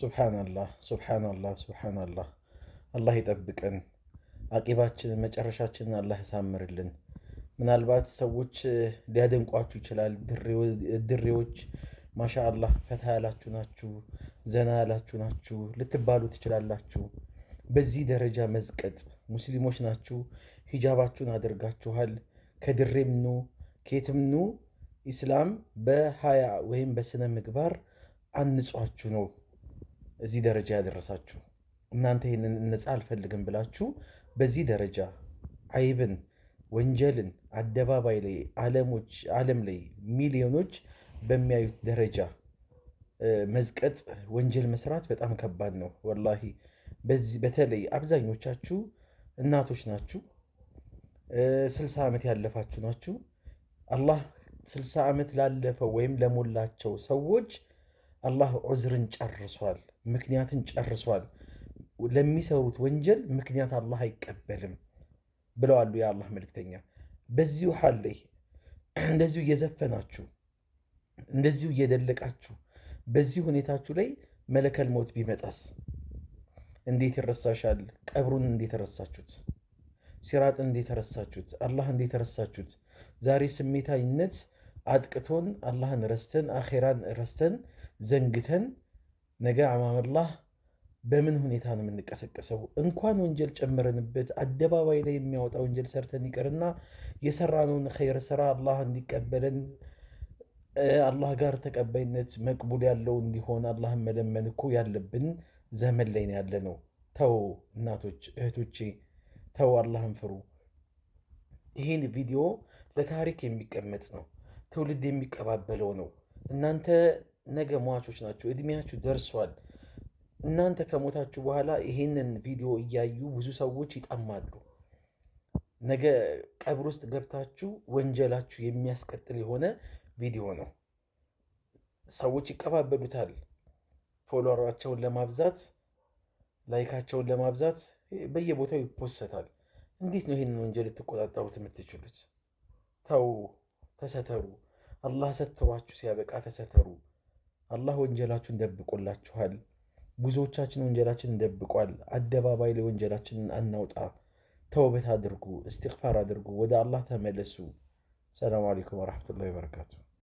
ሱብሓነላህ ሱብሓነላህ ሱብሓነላህ። አላህ ይጠብቀን፣ አቂባችንን መጨረሻችንን አላህ ያሳምርልን። ምናልባት ሰዎች ሊያደንቋችሁ ይችላል። ድሬዎች ማሻአላህ ፈታ ያላችሁ ናችሁ፣ ዘና ያላችሁ ናችሁ ልትባሉ ትችላላችሁ። በዚህ ደረጃ መዝቀጥ ሙስሊሞች ናችሁ፣ ሂጃባችሁን አድርጋችኋል፣ ከድሬም ኑ ከየትም ኑ ኢስላም በሀያ ወይም በስነ ምግባር አንጿችሁ ነው እዚህ ደረጃ ያደረሳችሁ። እናንተ ይህንን ነፃ አልፈልግም ብላችሁ በዚህ ደረጃ አይብን ወንጀልን አደባባይ ላይ ዓለም ላይ ሚሊዮኖች በሚያዩት ደረጃ መዝቀጥ ወንጀል መስራት በጣም ከባድ ነው ወላሂ። በተለይ አብዛኞቻችሁ እናቶች ናችሁ፣ 60 ዓመት ያለፋችሁ ናችሁ። አላህ 60 ዓመት ላለፈው ወይም ለሞላቸው ሰዎች አላህ ዑዝርን ጨርሷል፣ ምክንያትን ጨርሷል። ለሚሰሩት ወንጀል ምክንያት አላህ አይቀበልም ብለዋሉ የአላህ መልክተኛ። በዚሁ ሐል ላይ እንደዚሁ እየዘፈናችሁ እንደዚሁ እየደለቃችሁ በዚህ ሁኔታችሁ ላይ መለከል ሞት ቢመጣስ እንዴት ይረሳሻል? ቀብሩን እንዴት ረሳችሁት? ሲራጥን እንዴት ረሳችሁት? አላህ እንዴት ረሳችሁት? ዛሬ ስሜታዊነት አጥቅቶን አላህን ረስተን አኼራን ረስተን ዘንግተን ነገ አማመላህ በምን ሁኔታ ነው የምንቀሰቀሰው? እንኳን ወንጀል ጨምረንበት አደባባይ ላይ የሚያወጣ ወንጀል ሰርተን ይቀርና የሰራነውን ኸይር ስራ አላህ እንዲቀበለን አላህ ጋር ተቀባይነት መቅቡል ያለው እንዲሆን አላህን መለመን እኮ ያለብን ዘመን ላይ ነው ያለነው። ተው እናቶች እህቶቼ፣ ተው አላህን ፍሩ። ይህን ቪዲዮ ለታሪክ የሚቀመጥ ነው፣ ትውልድ የሚቀባበለው ነው። እናንተ ነገ ሟቾች ናችሁ፣ እድሜያችሁ ደርሷል። እናንተ ከሞታችሁ በኋላ ይሄንን ቪዲዮ እያዩ ብዙ ሰዎች ይጠማሉ። ነገ ቀብር ውስጥ ገብታችሁ ወንጀላችሁ የሚያስቀጥል የሆነ ቪዲዮ ነው። ሰዎች ይቀባበሉታል። ፎሎወራቸውን ለማብዛት ላይካቸውን ለማብዛት በየቦታው ይፖሰታል። እንዴት ነው ይህንን ወንጀል ልትቆጣጠሩት የምትችሉት? ተው፣ ተሰተሩ። አላህ ሰትሯችሁ ሲያበቃ ተሰተሩ። አላህ ወንጀላችሁን ደብቆላችኋል። ብዙዎቻችን ወንጀላችንን ደብቋል። አደባባይ ላይ ወንጀላችንን አናውጣ። ተውበት አድርጉ፣ እስትግፋር አድርጉ፣ ወደ አላህ ተመለሱ። ሰላም አለይኩም ወረሕመቱላሂ ወበረካቱ።